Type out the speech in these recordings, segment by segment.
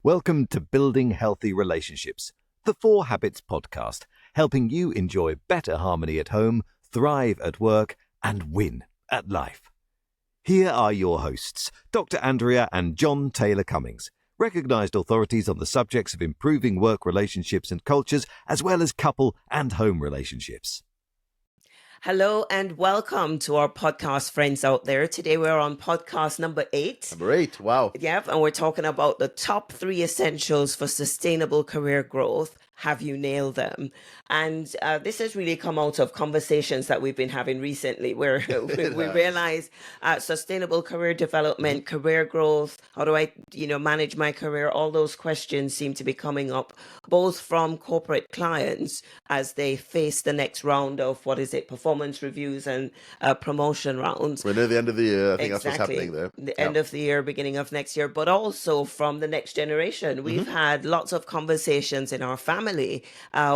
Welcome to Building Healthy Relationships, the 4 Habits podcast, helping you enjoy better harmony at home, thrive at work, and win at life. Here are your hosts, Dr. Andrea and John Taylor-Cummings, recognized authorities on the subjects of improving work relationships and cultures, as well as couple and home relationships. Hello and welcome to our podcast friends out there. Today we're on podcast number 8. Number 8, wow. Yep, and we're talking about the top 3 essentials for sustainable career growth. Have you nailed them? And this has really come out of conversations that we've been having recently where we realize sustainable career development, career growth, how do I, manage my career? All those questions seem to be coming up both from corporate clients as they face the next round of, performance reviews and promotion rounds. We're near the end of the year. I think Exactly. That's what's happening there. The end of the year, beginning of next year, but also from the next generation. We've had lots of conversations in our family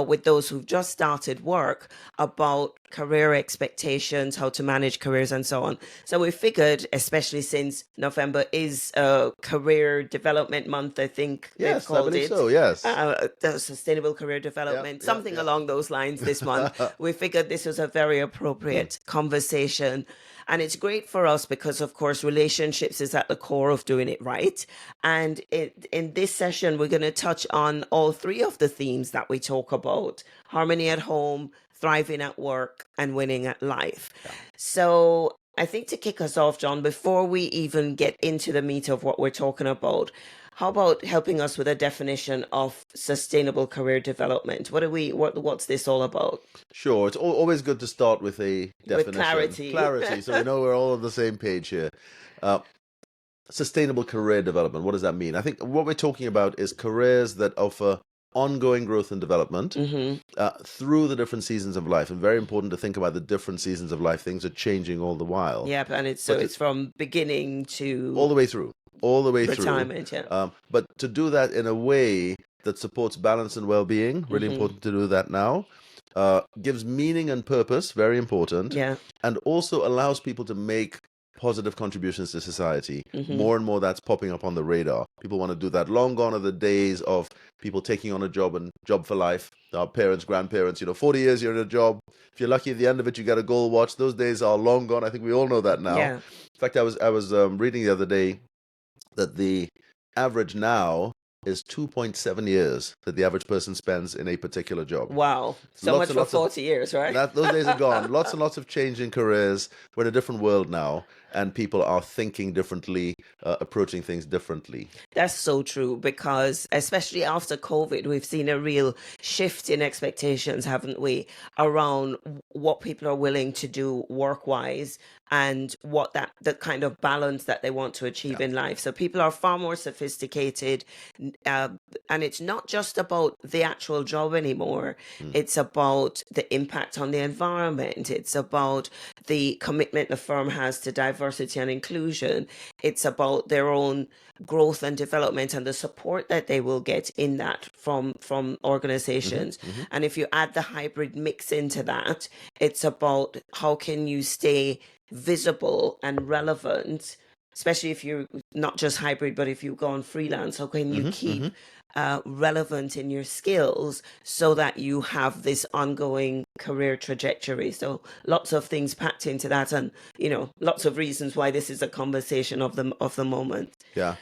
with those who've just started work about career expectations, how to manage careers and so on. So we figured, especially since November is career development month, I think they've called it. So, yes. The sustainable career development, something along those lines this month. We figured this was a very appropriate conversation. And it's great for us because, of course, relationships is at the core of doing it right. And in this session, we're going to touch on all 3 of the themes that we talk about: harmony at home, thriving at work, and winning at life. Yeah. So I think to kick us off, John, before we even get into the meat of what we're talking about, how about helping us with a definition of sustainable career development? What's this all about? Sure. It's always good to start with a definition. With clarity. So we know we're all on the same page here. Sustainable career development. What does that mean? I think what we're talking about is careers that offer ongoing growth and development through the different seasons of life. And very important to think about the different seasons of life. Things are changing all the while. Yep, and it's from beginning to all the way through. Retirement, yeah. But to do that in a way that supports balance and well-being, really important to do that now. Gives meaning and purpose, very important. Yeah. And also allows people to make positive contributions to society. More and more that's popping up on the radar. People want to do that. Long gone are the days of people taking on a job and job for life. Our parents, grandparents, 40 years you're in a job. If you're lucky at the end of it, you get a gold watch. Those days are long gone. I think we all know that now. Yeah. In fact, I was reading the other day that the average now is 2.7 years that the average person spends in a particular job. Wow. So much for 40 years, right? Those days are gone. Lots and lots of change in careers. We're in a different world now, and people are thinking differently, approaching things differently. That's so true, because especially after COVID, we've seen a real shift in expectations, haven't we, around what people are willing to do work-wise and what the kind of balance that they want to achieve in life. So people are far more sophisticated, and it's not just about the actual job anymore. It's about the impact on the environment. It's about the commitment the firm has to diversity and inclusion. It's about their own growth and development and the support that they will get in that from organizations. And if you add the hybrid mix into that, it's about how can you stay visible and relevant, especially if you're not just hybrid, but if you go on freelance, how can you keep relevant in your skills so that you have this ongoing career trajectory? So lots of things packed into that, and lots of reasons why this is a conversation of the moment. Yeah.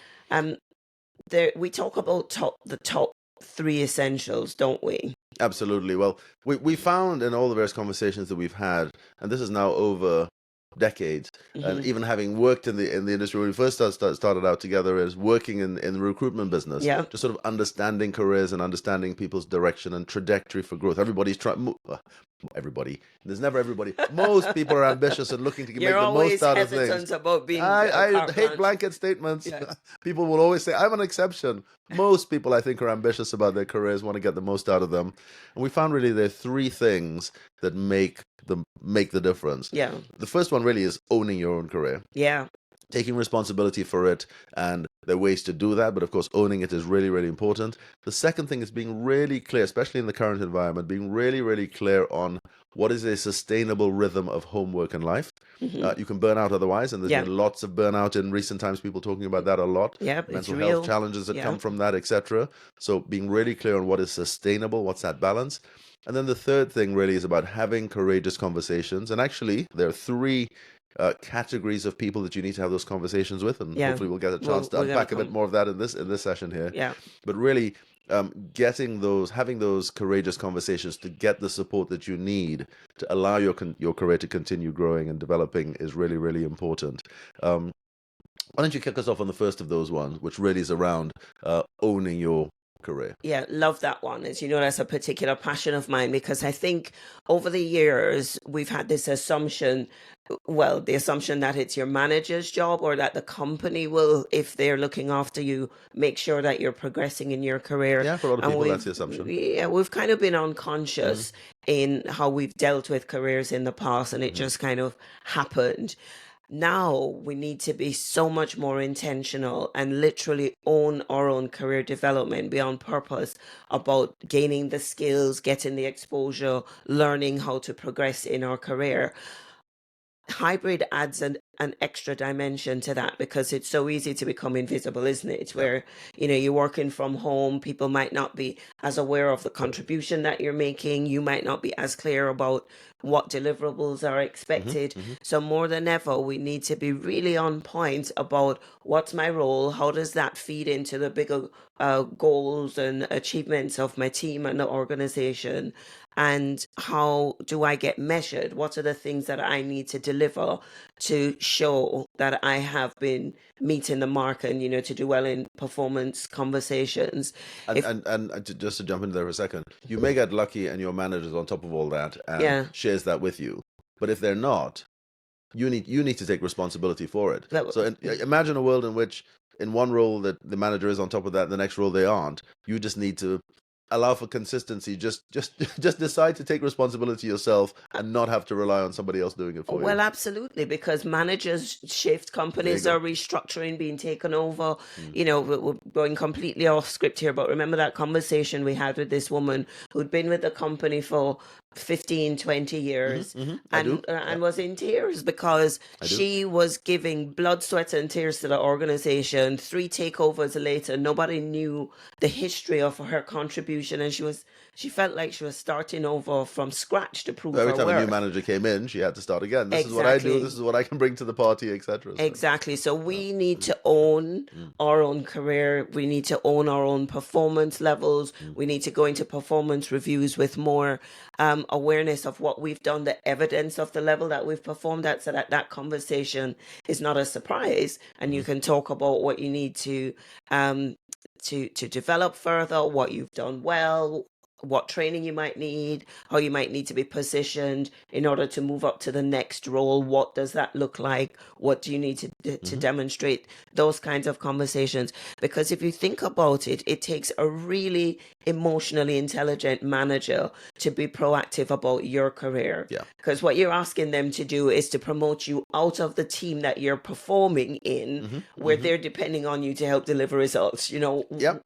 We talk about the top 3 essentials, don't we? Absolutely. Well, we found in all the various conversations that we've had, and this is now over decades, and even having worked in the industry when we first started out together, is working in the recruitment business, just sort of understanding careers and understanding people's direction and trajectory for growth. Everybody's trying. Everybody. There's never everybody. Most people are ambitious and looking to make the most out of things. You're always hesitant about being. I hate blanket statements. Yeah. People will always say, I'm an exception. Most people, I think, are ambitious about their careers, want to get the most out of them. And we found really there are 3 things that make the difference. Yeah. The first one really is owning your own career. Yeah. taking responsibility for it, and there are ways to do that, but of course owning it is really, really important. The second thing is being really clear, especially in the current environment, being really, really clear on what is a sustainable rhythm of homework and life. You can burn out otherwise, and there's been lots of burnout in recent times, people talking about that a lot. Yep, it's Mental real. health challenges that come from that, etc. So being really clear on what is sustainable, what's that balance. And then the third thing really is about having courageous conversations. And actually, there are three categories of people that you need to have those conversations with, and hopefully we'll get a chance to unpack a bit more of that in this session here. But really, having those courageous conversations to get the support that you need to allow your career to continue growing and developing is really, really important. Why don't you kick us off on the first of those ones, which really is around owning your career? Yeah, love that one. As you know, that's a particular passion of mine, because I think over the years we've had this assumption, the assumption that it's your manager's job, or that the company will, if they're looking after you, make sure that you're progressing in your career. Yeah, for a lot of people, that's the assumption. Yeah, we've kind of been unconscious in how we've dealt with careers in the past, and it just kind of happened. Now we need to be so much more intentional and literally own our own career development, be on purpose about gaining the skills, getting the exposure, learning how to progress in our career. Hybrid adds an extra dimension to that, because it's so easy to become invisible, isn't it? It's where, you're working from home. People might not be as aware of the contribution that you're making. You might not be as clear about what deliverables are expected. So more than ever, we need to be really on point about what's my role, how does that feed into the bigger goals and achievements of my team and the organization, and how do I get measured? What are the things that I need to deliver to show that I have been meeting the mark, and to do well in performance conversations? And just to jump into there for a second, you may get lucky and your manager's on top of all that and shares that with you, but if they're not, you need to take responsibility for it. So imagine a world in which in one role that the manager is on top of that, the next role they aren't. You just need to allow for consistency. Just decide to take responsibility yourself and not have to rely on somebody else doing it for you. Well, absolutely, because managers shift, companies are restructuring, being taken over. We're going completely off script here, but remember that conversation we had with this woman who'd been with the company for 15, 20 years and was in tears because she was giving blood, sweat, and tears to the organization. 3 takeovers later, nobody knew the history of her contribution, and she felt like she was starting over from scratch to prove her worth. Every time a new manager came in, she had to start again. This is what I do, this is what I can bring to the party, etc. Exactly. So we need to own our own career. We need to own our own performance levels. We need to go into performance reviews with more awareness of what we've done, the evidence of the level that we've performed at, so that conversation is not a surprise, and you can talk about what you need to develop further, what you've done well, what training you might need, how you might need to be positioned in order to move up to the next role. What does that look like? What do you need to demonstrate? Those kinds of conversations. Because if you think about it, it takes a really emotionally intelligent manager to be proactive about your career. Because what you're asking them to do is to promote you out of the team that you're performing in, where they're depending on you to help deliver results.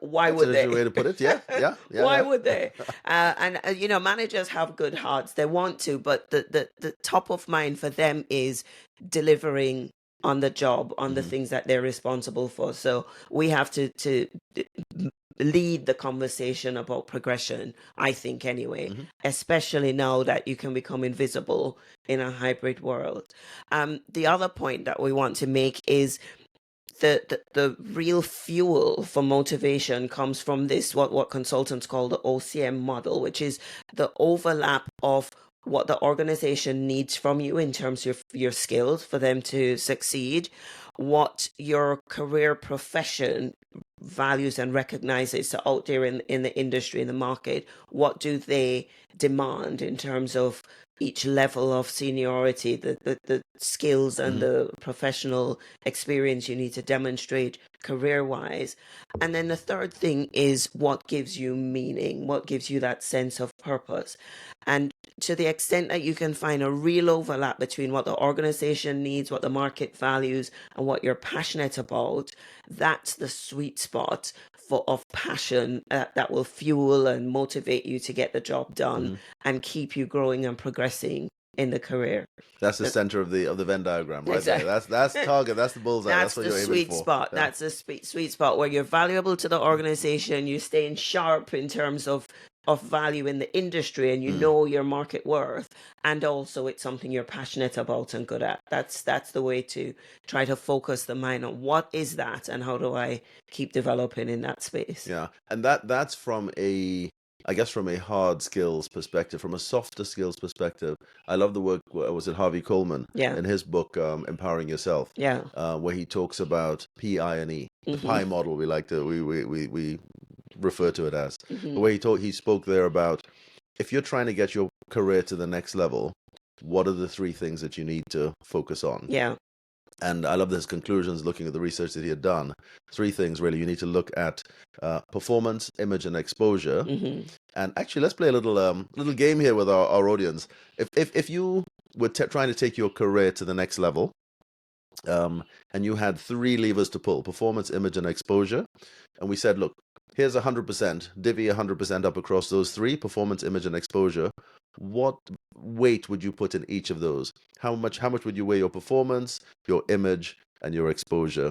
Why would they? That's a way to put it. Why would they? Managers have good hearts. They want to, but the top of mind for them is delivering on the job, on the things that they're responsible for. So we have to lead the conversation about progression, I think, anyway, especially now that you can become invisible in a hybrid world. The other point that we want to make is the real fuel for motivation comes from this, what consultants call the OCM model, which is the overlap of what the organization needs from you in terms of your skills for them to succeed, what your career profession values and recognizes. So out there in the industry, in the market, what do they demand in terms of each level of seniority, the skills and the professional experience you need to demonstrate career-wise. And then the third thing is what gives you meaning, what gives you that sense of purpose. And to the extent that you can find a real overlap between what the organization needs, what the market values, and what you're passionate about, that's the sweet spot of passion that will fuel and motivate you to get the job done and keep you growing and progressing in the career. That's the center of the Venn diagram, right Exactly. there. That's target. That's the bullseye. That's what the you're aiming sweet for. spot. Yeah. That's the sweet spot where you're valuable to the organization, you're staying sharp in terms of value in the industry, and you know your market worth, and also it's something you're passionate about and good at. That's the way to try to focus the mind on what is that and how do I keep developing in that space. Yeah, and that's from I guess from a hard skills perspective. From a softer skills perspective, I love the work. Was it Harvey Coleman? Yeah. In his book Empowering Yourself? Yeah. Where he talks about PI and E, the PI model. We like to we refer to it as. The way he spoke there about, if you're trying to get your career to the next level, what are the three things that you need to focus on? Yeah. And I love his conclusions, looking at the research that he had done. Three things, really. You need to look at performance, image, and exposure. And actually, let's play a little game here with our audience. If you were trying to take your career to the next level, and you had three levers to pull: performance, image, and exposure, and we said, look, here's 100%, divvy 100% up across those three: performance, image, and exposure. What weight would you put in each of those? How much would you weigh your performance, your image, and your exposure?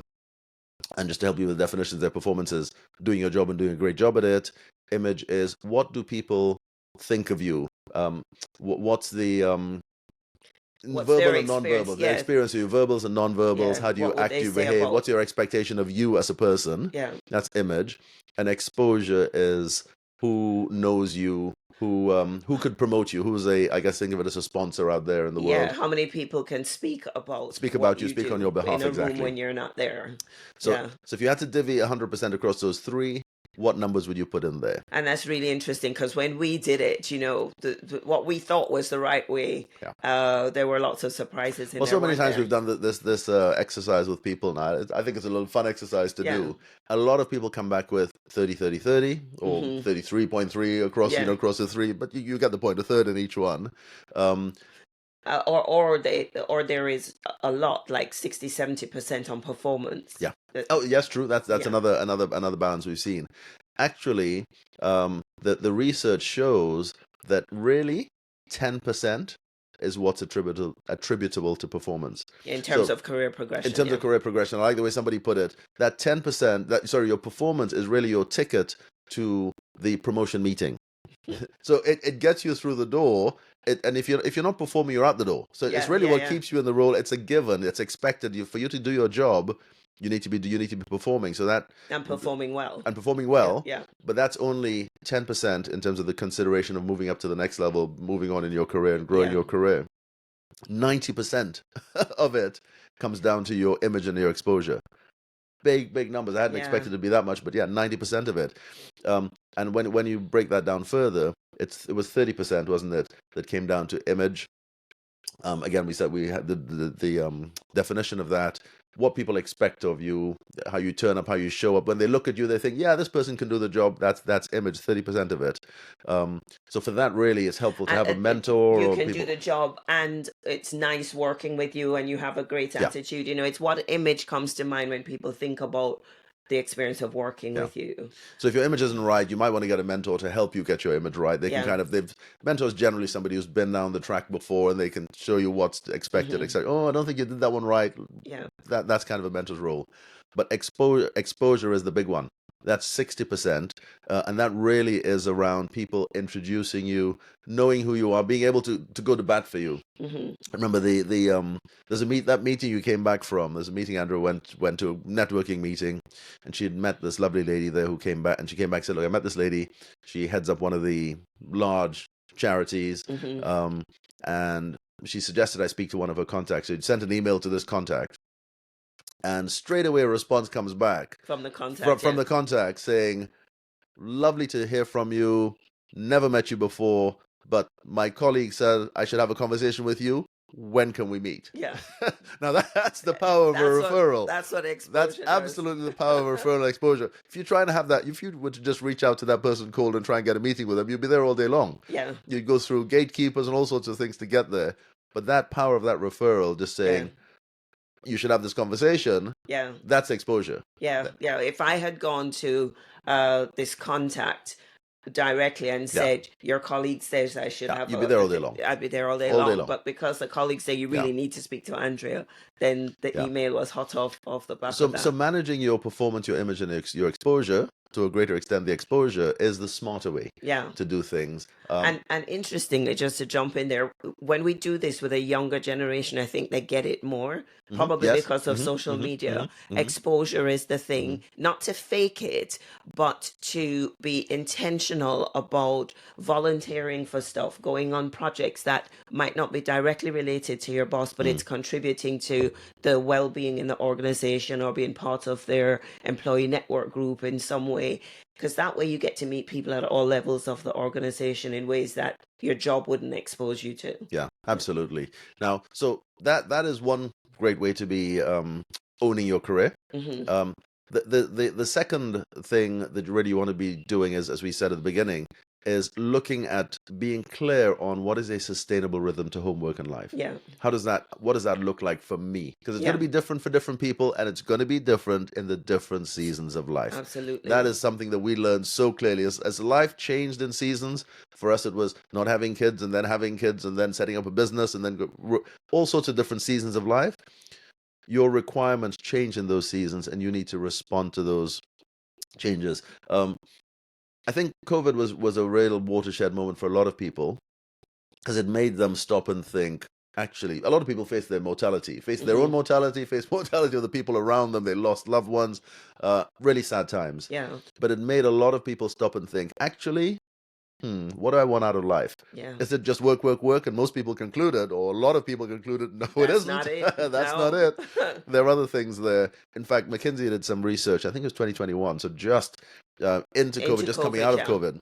And just to help you with the definitions, their performance is doing your job and doing a great job at it. Image is, what do people think of you? What's the verbal and non-verbal, their experience of you, verbals and non-verbals. How do you act, you behave? What's your expectation of you as a person? Yeah. That's image. And exposure is who knows you, who could promote you, who's I guess think of it as a sponsor out there in the world. Yeah, how many people can speak about you, speak on your behalf, in a exactly. room when you're not there. So if you had to divvy 100% across those three, what numbers would you put in there? And that's really interesting, because when we did it, what we thought was the right way, there were lots of surprises in there. Well, so many times we've done this exercise with people now. I think it's a little fun exercise to do. A lot of people come back with 30-30-30 or 33.3 across, across the three, but you get the point, a third in each one. Or there is a lot, like 60-70% on performance. Yeah. Oh, yes, true. That's another balance we've seen. Actually, the research shows that really 10% is what's attributable to performance. In terms of career progression. In terms of career progression, I like the way somebody put it. That 10%, your performance is really your ticket to the promotion meeting. So it gets you through the door. And if you're not performing, you're out the door. So it's really what keeps you in the role. It's a given. It's expected. For you to do your job, you need to be performing. So that and performing well. Yeah. But that's only 10% in terms of the consideration of moving up to the next level, moving on in your career and growing your career. 90% of it comes down to your image and your exposure. Big numbers. I hadn't expected it to be that much, but 90% of it. And when you break that down further, it was 30%, wasn't it, that came down to image. Again, we said we had the definition of that: what people expect of you, how you turn up, how you show up. When they look at you, they think, this person can do the job. That's image, 30% of it. So for that, really, it's helpful to have a mentor. You can do the job, and it's nice working with you, and you have a great attitude. It's what image comes to mind when people think about the experience of working with you. So if your image isn't right, you might want to get a mentor to help you get your image right. They can mentors generally somebody who's been down the track before, and they can show you what's expected. It's like, I don't think you did that one right. Yeah. That's kind of a mentor's role. But exposure is the big one. That's 60%. And that really is around people introducing you, knowing who you are, being able to go to bat for you. I remember there's that meeting you came back from. There's a meeting Andrea went to, a networking meeting, and she had met this lovely lady there who came back, and she came back and said, look, I met this lady. She heads up one of the large charities. And she suggested I speak to one of her contacts. She sent an email to this contact. And straight away a response comes back from the contact. From the contact saying, lovely to hear from you. Never met you before, but my colleague said I should have a conversation with you. when can we meet? Yeah. Now that's the power of a referral. That's what exposure That's does. absolutely the power of referral exposure. If you're trying to have that, if you were to just reach out to that person cold and try and get a meeting with them, you'd be there all day long. Yeah. You'd go through gatekeepers and all sorts of things to get there. But that power of that referral, just saying, you should have this conversation, that's exposure. Yeah. If I had gone to this contact directly and said, your colleague says I should have you'd be there all day long. I'd be there all day long. But because the colleague say you really need to speak to Andrea, then the email was hot off the back of that. So managing your performance, your image, and your exposure, to a greater extent, the exposure is the smarter way to do things. And interestingly, just to jump in there, when we do this with a younger generation, I think they get it more, probably because of social media. Exposure is the thing, not to fake it, but to be intentional about volunteering for stuff, going on projects that might not be directly related to your boss, but it's contributing to the well-being in the organization or being part of their employee network group in some way. Because that way you get to meet people at all levels of the organization in ways that your job wouldn't expose you to. Yeah, absolutely. Now, so that is one great way to be owning your career. The second thing that really you want to be doing is, as we said at the beginning, is looking at being clear on what is a sustainable rhythm to home, work, and life. What does that look like for me? Because it's going to be different for different people, and it's going to be different in the different seasons of life. Absolutely. That is something that we learned so clearly. As life changed in seasons, for us it was not having kids and then having kids and then setting up a business and then all sorts of different seasons of life. Your requirements change in those seasons, and you need to respond to those changes. I think COVID was a real watershed moment for a lot of people, because it made them stop and think. Actually, a lot of people face their mortality, face their own mortality, face mortality of the people around them. They lost loved ones, really sad times. But it made a lot of people stop and think, actually, what do I want out of life? Is it just work, work, work? And most people concluded, or a lot of people concluded, no, it isn't. Not it. That's not it. There are other things there. In fact, McKinsey did some research, I think it was 2021, so just into COVID, just coming out of COVID,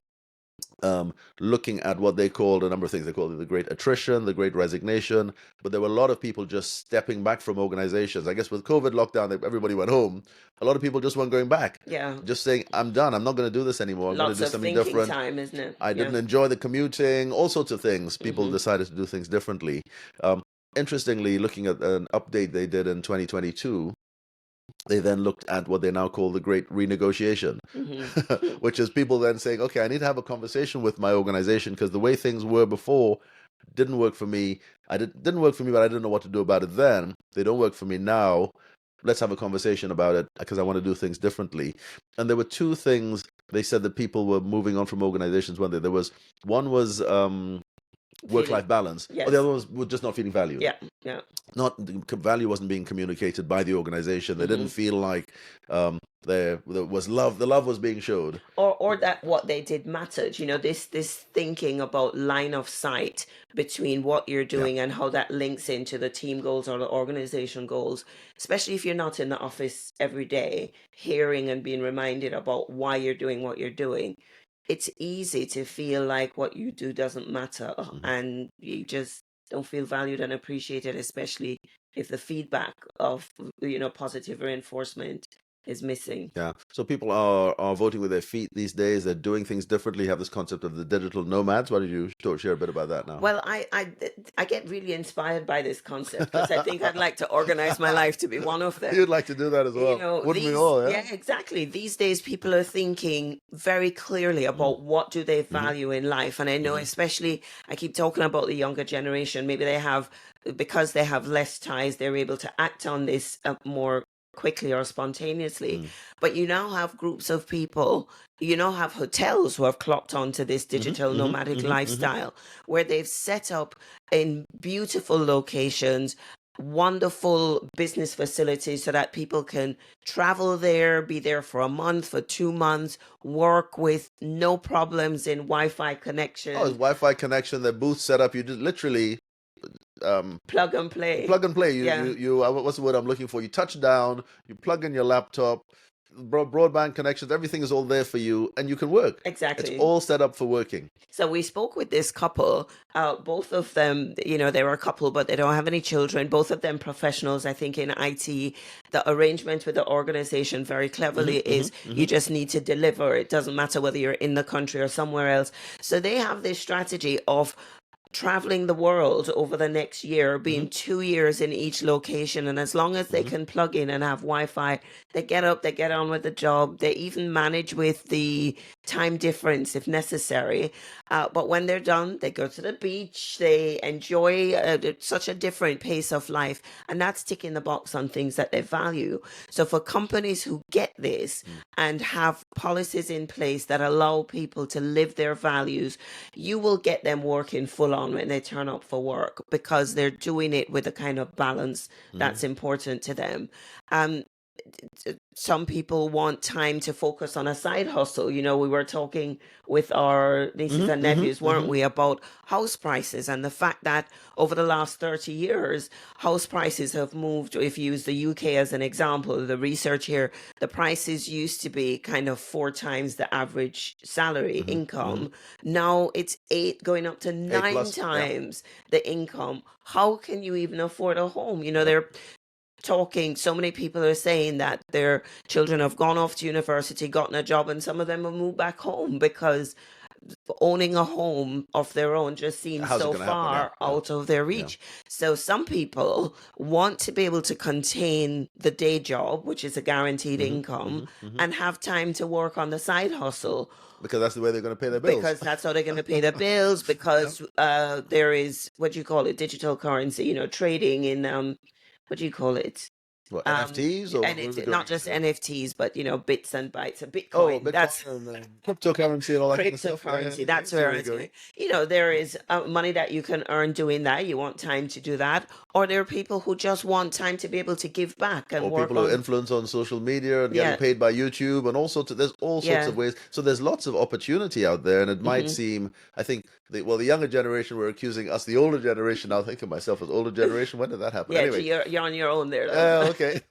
looking at what they called a number of things. They called it the great attrition, the great resignation, but there were a lot of people just stepping back from organizations. I guess with COVID lockdown, everybody went home. A lot of people just weren't going back. Just saying, I'm done. I'm not going to do this anymore. I'm going to do something different. Time, isn't it? I didn't enjoy the commuting, all sorts of things. People decided to do things differently. Interestingly, looking at an update they did in 2022, they then looked at what they now call the great renegotiation, which is people then saying, okay, I need to have a conversation with my organization, because the way things were before didn't work for me. Didn't work for me, but I didn't know what to do about it then. They don't work for me now. Let's have a conversation about it, because I want to do things differently. And there were two things they said that people were moving on from organizations one day. One was work-life balance, or the other was just not feeling valued. Not value wasn't being communicated by the organization. They didn't feel like there was love. The love was being showed, or that what they did mattered. You know, this thinking about line of sight between what you're doing and how that links into the team goals or the organization goals. Especially if you're not in the office every day, hearing and being reminded about why you're doing what you're doing. It's easy to feel like what you do doesn't matter, and you just don't feel valued and appreciated, especially if the feedback of, positive reinforcement is missing. So people are voting with their feet these days. They're doing things differently. Have this concept of the digital nomads. Why don't you share a bit about that now? Well, I get really inspired by this concept, because I think I'd like to organize my life to be one of them. You'd like to do that as well. Wouldn't we all? Yeah, exactly. These days people are thinking very clearly about what do they value in life. And I know especially, I keep talking about the younger generation, maybe because they have less ties, they're able to act on this more quickly or spontaneously. But you now have groups of people, have hotels who have clocked onto this digital nomadic lifestyle, where they've set up in beautiful locations, wonderful business facilities, so that people can travel there, be there for a month, for 2 months, work with no problems in Wi-Fi connection. Oh, it's Wi-Fi connection, the booth set up, you just literally plug and play. You what's the word I'm looking for? You touch down, you plug in your laptop, broadband connections, everything is all there for you, and you can work. Exactly. It's all set up for working. So we spoke with this couple, both of them, they were a couple, but they don't have any children. Both of them professionals, I think, in IT. The arrangement with the organization very cleverly is you just need to deliver. It doesn't matter whether you're in the country or somewhere else. So they have this strategy of traveling the world over the next year, being 2 years in each location. And as long as they can plug in and have Wi-Fi, they get up, they get on with the job. They even manage with the time difference if necessary. But when they're done, they go to the beach. They enjoy such a different pace of life. And that's ticking the box on things that they value. So for companies who get this and have policies in place that allow people to live their values, you will get them working full on when they turn up for work, because they're doing it with a kind of balance that's important to them. Some people want time to focus on a side hustle. We were talking with our nieces and nephews, weren't we, about house prices and the fact that over the last 30 years, house prices have moved. If you use the UK as an example, the research here, the prices used to be kind of 4 times the average salary income. Now it's 8, going up to 9 plus, times the income. How can you even afford a home? They're talking, so many people are saying that their children have gone off to university, gotten a job, and some of them have moved back home because owning a home of their own just seems How's it so gonna happen? far out of their reach. So some people want to be able to contain the day job, which is a guaranteed income, and have time to work on the side hustle. Because that's the way they're going to pay their bills. Because that's how they're going to pay their bills. Because there is, what do you call it, digital currency, trading in what do you call it? What, NFTs? Or And it's not just NFTs, but bits and bytes. A Bitcoin. Oh, Bitcoin That's and cryptocurrency and all that kind of stuff. cryptocurrency. That's where it's going. There is money that you can earn doing that. You want time to do that, or there are people who just want time to be able to give back and or work people on. who influence on social media and getting paid by YouTube and all sorts of. There's all sorts of ways. So there's lots of opportunity out there, and it might seem. I think the younger generation were accusing us, the older generation. I'll think of myself as older generation. When did that happen? Yeah, Anyway, you're on your own there. Though. okay.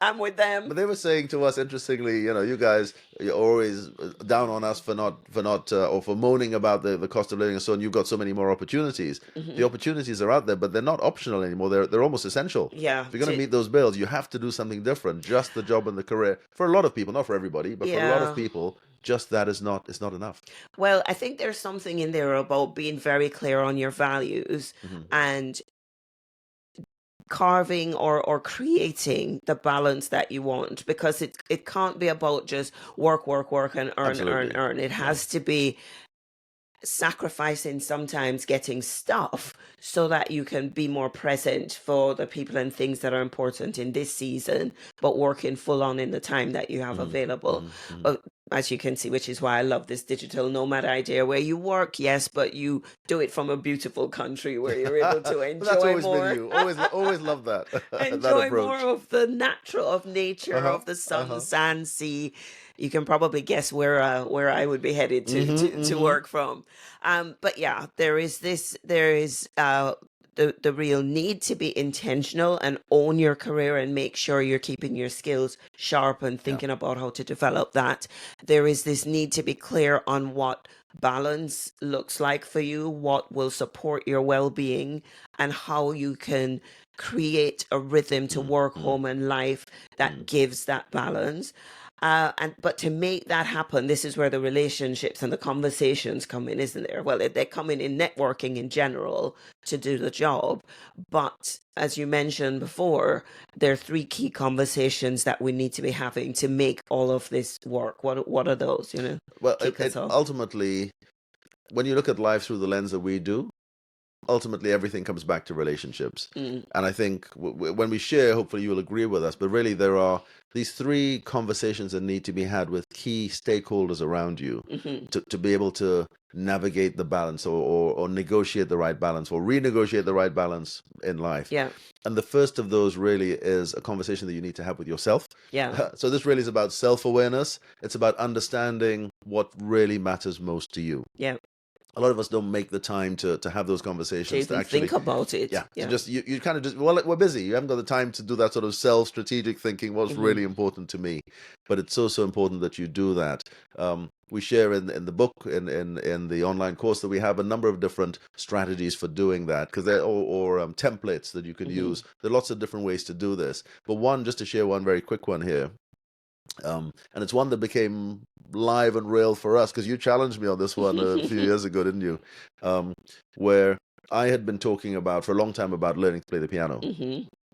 I'm with them. But they were saying to us, interestingly, you guys, you're always down on us for not or for moaning about the cost of living and so on. You've got so many more opportunities. The opportunities are out there, but they're not optional anymore. They're almost essential. Yeah. If you're going to meet those bills, you have to do something different. Just the job and the career, for a lot of people, not for everybody, but for a lot of people, just that is not enough. Well, I think there's something in there about being very clear on your values and carving or creating the balance that you want, because it can't be about just work and earn. It has to be sacrificing sometimes getting stuff so that you can be more present for the people and things that are important in this season, but working full on in the time that you have available. But as you can see, which is why I love this digital nomad idea, where you work, yes, but you do it from a beautiful country where you're able to enjoy That's always more. been you. Always love that. Enjoy that approach. more of the natural, of nature, of the sun, sand, sea. You can probably guess where I would be headed to work from. But yeah, there is the real need to be intentional and own your career and make sure you're keeping your skills sharp and thinking about how to develop that. There is this need to be clear on what balance looks like for you, what will support your well-being, and how you can create a rhythm to work, home, and life that gives that balance. But to make that happen, this is where the relationships and the conversations come in, isn't there? Well, they come in networking in general to do the job. But as you mentioned before, there are 3 key conversations that we need to be having to make all of this work. What are those? Well, ultimately, when you look at life through the lens that we do, ultimately everything comes back to relationships. And I think when we share, hopefully you'll agree with us, but really there are these 3 conversations that need to be had with key stakeholders around you to be able to navigate the balance or negotiate the right balance or renegotiate the right balance in life. Yeah. And the first of those really is a conversation that you need to have with yourself. Yeah. So this really is about self-awareness. It's about understanding what really matters most to you. Yeah. a lot of us don't make the time to have those To conversations, to even actually, think about it. yeah, to Yeah. just, you kind of just, well, we're busy. You haven't got the time to do that sort of self-strategic thinking. What's really important to me? But it's so important that you do that. We share in the book, in the online course that we have, a number of different strategies for doing that, because they're or templates that you can use. There are lots of different ways to do this. But one, just to share one very quick one here. And it's one that became live and real for us, because you challenged me on this one a few years ago, didn't you? Where I had been talking about for a long time about learning to play the piano.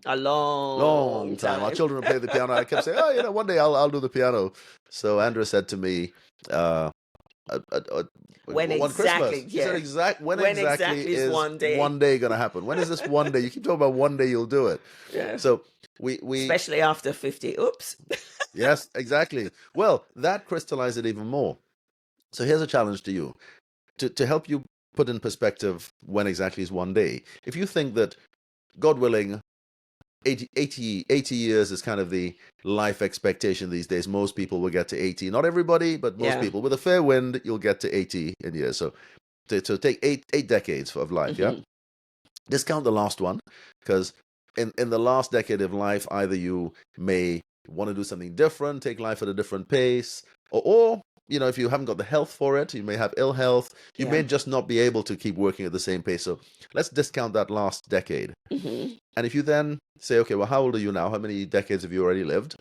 A Long time. Our children play the piano. I kept saying, oh, one day I'll do the piano. So Andrea said to me, when one exactly? Christmas, she said, when exactly is one day? One day going to happen? When is this one day? You keep talking about one day you'll do it. Yeah. So we especially after 50. Oops. Yes, exactly. Well, that crystallized it even more. So here's a challenge to you, to help you put in perspective when exactly is one day. If you think that, God willing, 80 years is kind of the life expectation these days. Most people will get to 80. Not everybody, but most people. With a fair wind, you'll get to 80 in years. So to take eight decades of life, yeah? Discount the last one, because in the last decade of life, either you may want to do something different, take life at a different pace, or if you haven't got the health for it, you may have ill health, you may just not be able to keep working at the same pace. So let's discount that last decade. And if you then say, okay, well, how old are you now? How many decades have you already lived?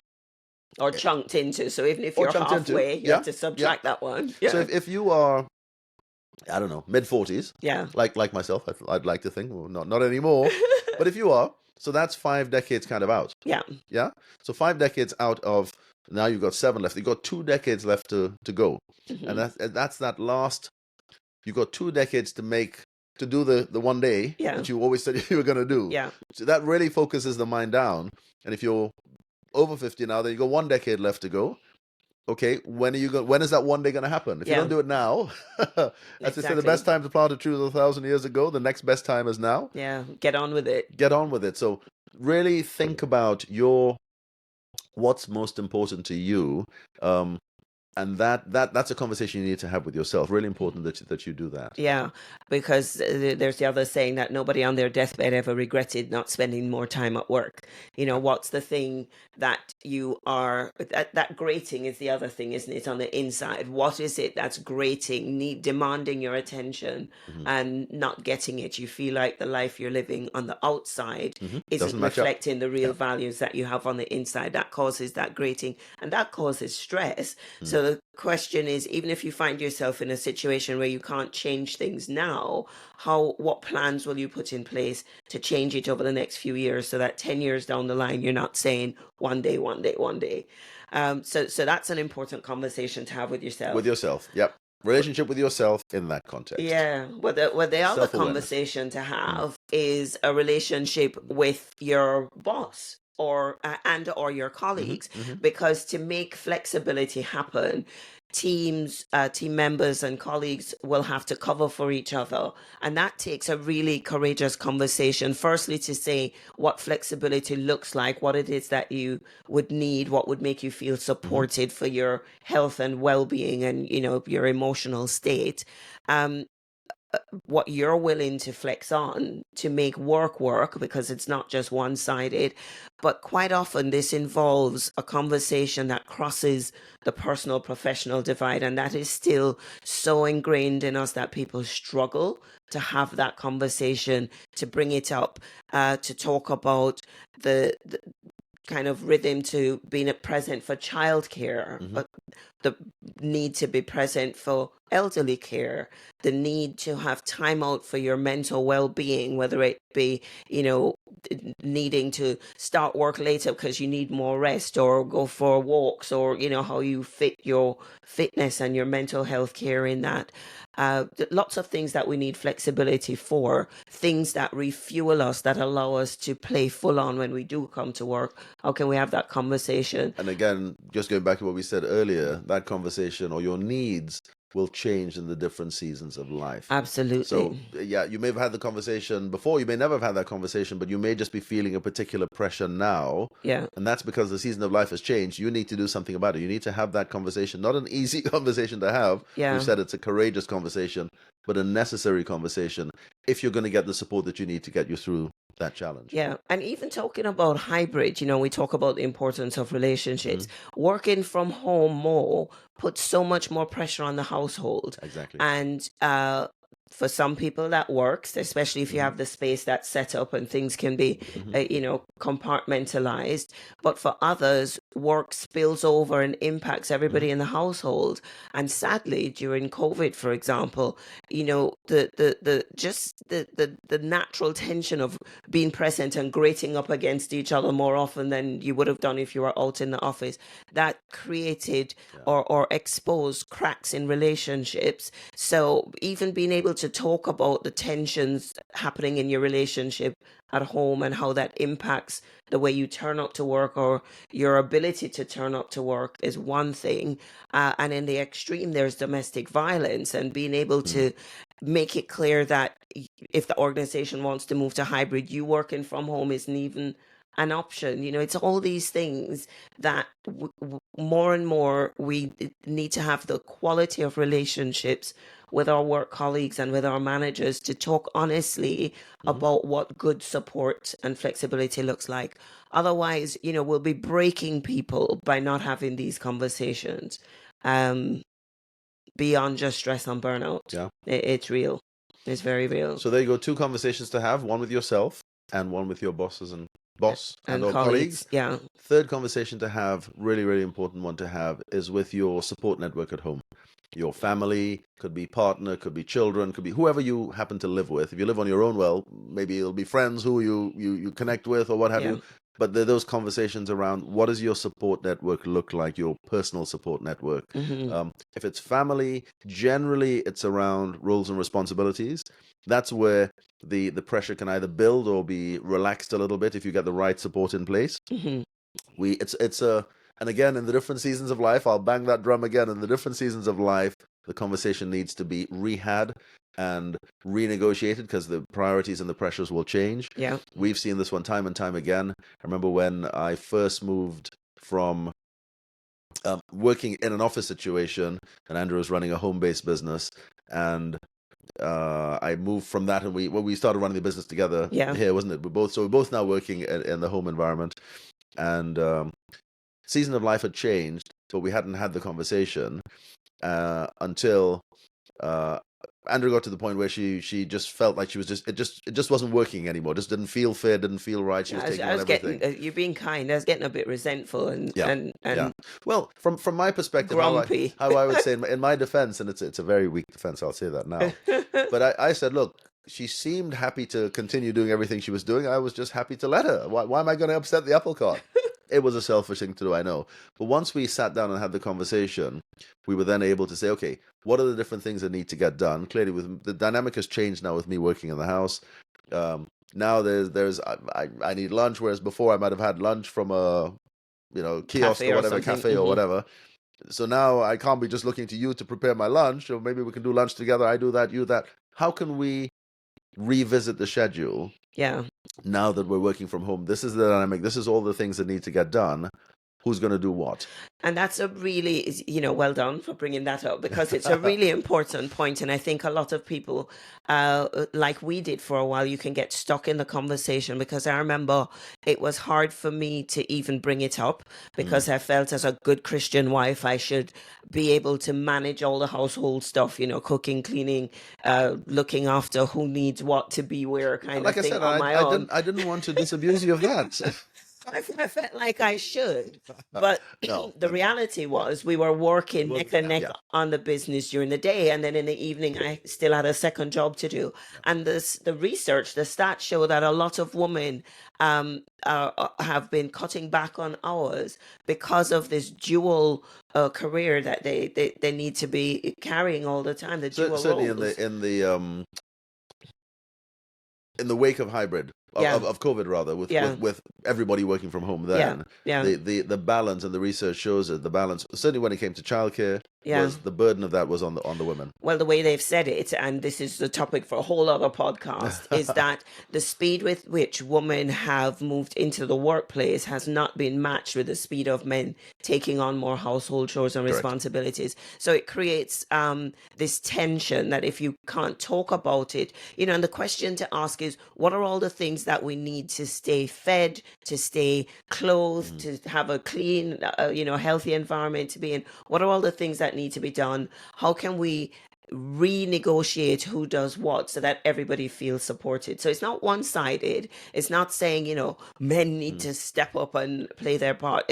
Or chunked into. So even if you're halfway, you have to subtract that one. So if you are, I don't know, mid-40s, like myself, I'd like to think, well, not anymore, but if you are, so that's 5 decades kind of out. Yeah. So 5 decades out of, now you've got 7 left. You've got 2 decades left to go. And that's that last, you've got 2 decades to do the one day that you always said you were going to do. So that really focuses the mind down. And if you're over 50 now, then you've got 1 decade left to go. Okay, when is that one day going to happen? If you don't do it now, as they say, the best time to plant a tree was 1,000 years ago. The next best time is now. Yeah, get on with it. Get on with it. So really think about what's most important to you, and that's a conversation you need to have with yourself. Really important that you do that. Yeah, because there's the other saying that nobody on their deathbed ever regretted not spending more time at work. What's the thing that you are, that grating is the other thing, isn't it, on the inside? What is it that's grating, demanding your attention and not getting it? You feel like the life you're living on the outside isn't reflecting the real values that you have on the inside. That causes that grating, and that causes stress. So the question is, even if you find yourself in a situation where you can't change things now, what plans will you put in place to change it over the next few years, so that 10 years down the line, you're not saying one day. So that's an important conversation to have with yourself. With yourself, yep. Relationship with yourself in that context. Yeah. Well, the other conversation to have is a relationship with your boss or your colleagues, because to make flexibility happen, team members and colleagues will have to cover for each other, and that takes a really courageous conversation. Firstly, to say what flexibility looks like, what it is that you would need, what would make you feel supported for your health and well-being and your emotional state. What you're willing to flex on to make work, because it's not just one-sided. But quite often this involves a conversation that crosses the personal professional divide, and that is still so ingrained in us that people struggle to have that conversation, to bring it up, to talk about the kind of rhythm to being present for childcare, the need to be present for elderly care, the need to have time out for your mental well-being, whether it be, needing to start work later because you need more rest, or go for walks, or, how you fit your fitness and your mental health care in that. Lots of things that we need flexibility for, things that refuel us, that allow us to play full on when we do come to work. How can we have that conversation? And again, just going back to what we said earlier, that conversation, or your needs, will change in the different seasons of life. Absolutely. So, yeah, you may have had the conversation before, you may never have had that conversation, but you may just be feeling a particular pressure now. Yeah. And that's because the season of life has changed. You need to do something about it. You need to have that conversation, not an easy conversation to have. Yeah. We've said it's a courageous conversation, but a necessary conversation if you're going to get the support that you need to get you through that challenge. Yeah. And even talking about hybrid, we talk about the importance of relationships. Working from home more puts so much more pressure on the household. Exactly. And for some people that works, especially if you have the space that's set up and things can be, compartmentalized. But for others, work spills over and impacts everybody in the household. And sadly, during COVID, for example, the natural tension of being present and grating up against each other more often than you would have done if you were out in the office, that created or exposed cracks in relationships. So even being able to talk about the tensions happening in your relationship at home and how that impacts the way you turn up to work or your ability to turn up to work is one thing. And in the extreme, there's domestic violence, and being able to make it clear that if the organization wants to move to hybrid, you working from home isn't even an option. It's all these things that more and more we need to have the quality of relationships with our work colleagues and with our managers to talk honestly about what good support and flexibility looks like. Otherwise, we'll be breaking people by not having these conversations. Beyond just stress and burnout. Yeah. It's real. It's very real. So there you go, 2 conversations to have, one with yourself and one with your bosses and and or colleagues. Yeah. Third conversation to have, really, really important one to have, is with your support network at home. Your family, could be partner, could be children, could be whoever you happen to live with. If you live on your own, well, maybe it'll be friends who you connect with or what have you. But there are those conversations around what does your support network look like, your personal support network. If it's family, generally it's around roles and responsibilities. That's where the pressure can either build or be relaxed a little bit if you get the right support in place. And again, in the different seasons of life, I'll bang that drum again, in the different seasons of life, the conversation needs to be rehad and renegotiated because the priorities and the pressures will change. Yeah. We've seen this one time and time again. I remember when I first moved from working in an office situation, and Andrea was running a home-based business, and I moved from that, and we started running the business together here, wasn't it? We're both now working in the home environment, and season of life had changed, but we hadn't had the conversation until Andrea got to the point where she just felt like she was it just wasn't working anymore. Just didn't feel fair, didn't feel right. She was taking on everything. You're being kind. I was getting a bit resentful and Well, from my perspective, grumpy. how I would say in my defense, and it's a very weak defense, I'll say that now. But I said, look, she seemed happy to continue doing everything she was doing. I was just happy to let her. Why am I going to upset the apple cart? It was a selfish thing to do, I know. But once we sat down and had the conversation, we were then able to say, okay, what are the different things that need to get done? Clearly, the dynamic has changed now with me working in the house. Now I need lunch, whereas before I might have had lunch from a kiosk or whatever, cafe or whatever. So now I can't be just looking to you to prepare my lunch, or maybe we can do lunch together. I do that, you that. How can we revisit the schedule? Yeah. Now that we're working from home, this is the dynamic. This is all the things that need to get done. Who's going to do what? And that's a really, well done for bringing that up, because it's a really important point. And I think a lot of people, like we did for a while, you can get stuck in the conversation, because I remember it was hard for me to even bring it up, because I felt as a good Christian wife, I should be able to manage all the household stuff, cooking, cleaning, looking after who needs what to be where kind of thing on my own. I didn't want to disabuse you of that. I felt like I should, but the reality was we were working neck and neck on the business during the day, and then in the evening I still had a second job to do. And the research, the stats show that a lot of women have been cutting back on hours because of this dual career that they need to be carrying all the time. The dual certainly roles. in the wake of hybrid. Of COVID, rather, with everybody working from home then. The balance, and the research shows that the balance, certainly when it came to childcare, Yeah. was the burden of that was on the women. Well, the way they've said it, and this is the topic for a whole other podcast, is that the speed with which women have moved into the workplace has not been matched with the speed of men taking on more household chores and Correct. responsibilities. So it creates this tension that if you can't talk about it, and the question to ask is, what are all the things that we need to stay fed, to stay clothed, to have a clean, healthy environment to be in? What are all the things that need to be done? How can we renegotiate who does what so that everybody feels supported? So it's not one-sided. It's not saying, men need to step up and play their part.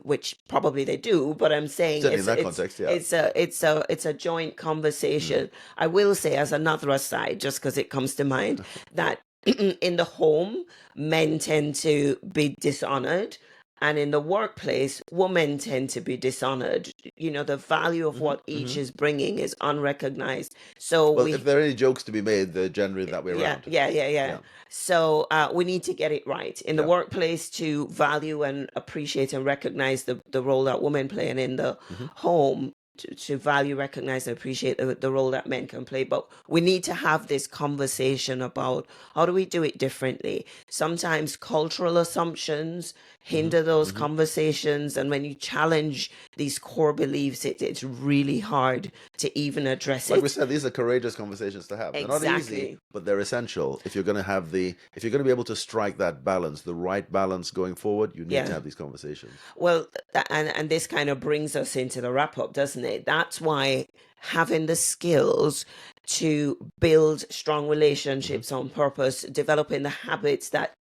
Which probably they do, but I'm saying Certainly in that context, yeah. it's a joint conversation. I will say, as another aside, just because it comes to mind, that in the home, men tend to be dishonored. And in the workplace, women tend to be dishonored. The value of what each is bringing is unrecognized. So if there are any jokes to be made, they're generally that way around. Yeah. So we need to get it right in the workplace to value and appreciate and recognize the role that women play, and in the home to value, recognize, and appreciate the role that men can play. But we need to have this conversation about how do we do it differently. Sometimes cultural assumptions hinder those conversations, and when you challenge these core beliefs, it's really hard to even address Like it. we said, these are courageous conversations to have. They're not easy, but they're essential. If you're going to be able to strike that balance, the right balance going forward, you need to have these conversations. Well, and this kind of brings us into the wrap up, doesn't it? That's why having the skills to build strong relationships on purpose, developing the habits that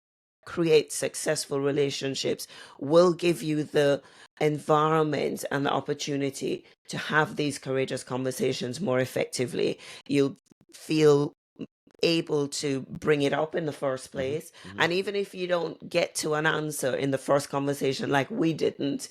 create successful relationships, will give you the environment and the opportunity to have these courageous conversations more effectively. You'll feel able to bring it up in the first place. And even if you don't get to an answer in the first conversation, like we didn't,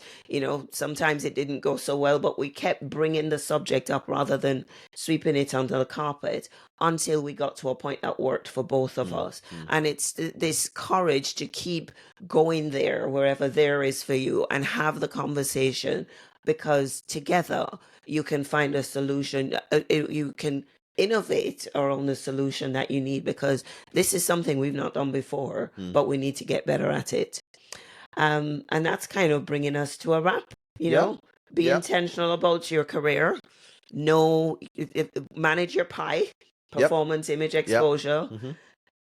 sometimes it didn't go so well, but we kept bringing the subject up rather than sweeping it under the carpet until we got to a point that worked for both of us. And it's this courage to keep going there, wherever there is for you, and have the conversation, because together you can find a solution. You can innovate around the solution that you need, because this is something we've not done before, but we need to get better at it. And that's kind of bringing us to a wrap. Be intentional about your career. Manage your pie, performance, image, exposure.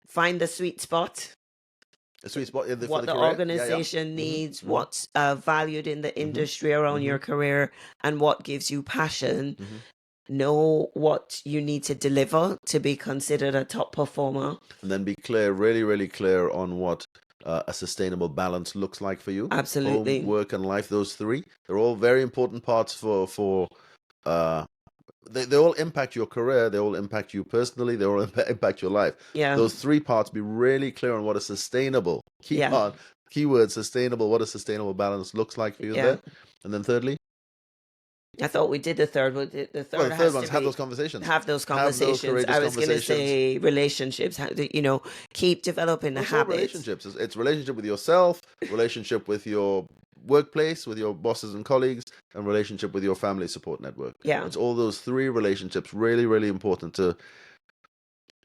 Find the sweet spot. A sweet spot What the organization needs, what's valued in the industry around your career, and what gives you passion. Know what you need to deliver to be considered a top performer. And then be clear, really, really clear on what a sustainable balance looks like for you. Absolutely. Home, work, and life, those three. They're all very important parts for they all impact your career, they all impact you personally, they all impact your life. Those three parts, be really clear on what a sustainable, keyword sustainable, what a sustainable balance looks like for you there. And then thirdly? I thought we did the third one. The third one's have those conversations. Have those conversations. I was going to say relationships. Keep developing the habits. Relationships. It's relationship with yourself, relationship with your workplace, with your bosses and colleagues, and relationship with your family support network. It's all those three relationships, really, really important to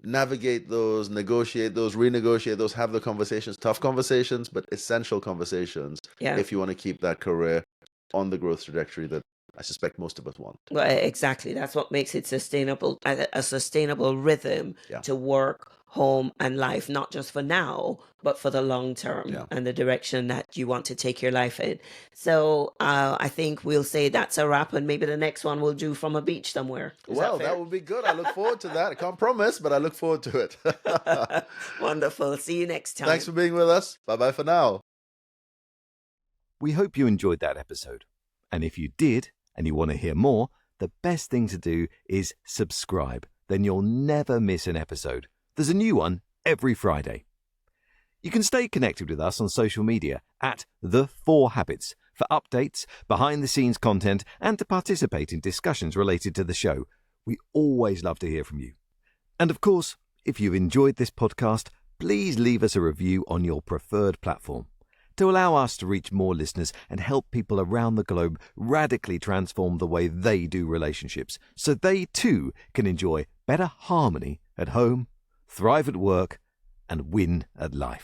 navigate those, negotiate those, renegotiate those, have the conversations, tough conversations, but essential conversations if you want to keep that career on the growth trajectory that I suspect most of us want. Well, exactly. That's what makes it sustainable, a sustainable rhythm to work, home, and life, not just for now, but for the long term and the direction that you want to take your life in. So I think we'll say that's a wrap, and maybe the next one we'll do from a beach somewhere. That would be good. I look forward to that. I can't promise, but I look forward to it. Wonderful. See you next time. Thanks for being with us. Bye-bye for now. We hope you enjoyed that episode. And if you did, and you want to hear more, the best thing to do is subscribe. Then you'll never miss an episode. There's a new one every Friday. You can stay connected with us on social media at The 4 Habits for updates, behind-the-scenes content, and to participate in discussions related to the show. We always love to hear from you. And of course, if you've enjoyed this podcast, please leave us a review on your preferred platform. to allow us to reach more listeners and help people around the globe radically transform the way they do relationships so they too can enjoy better harmony at home, thrive at work, and win at life.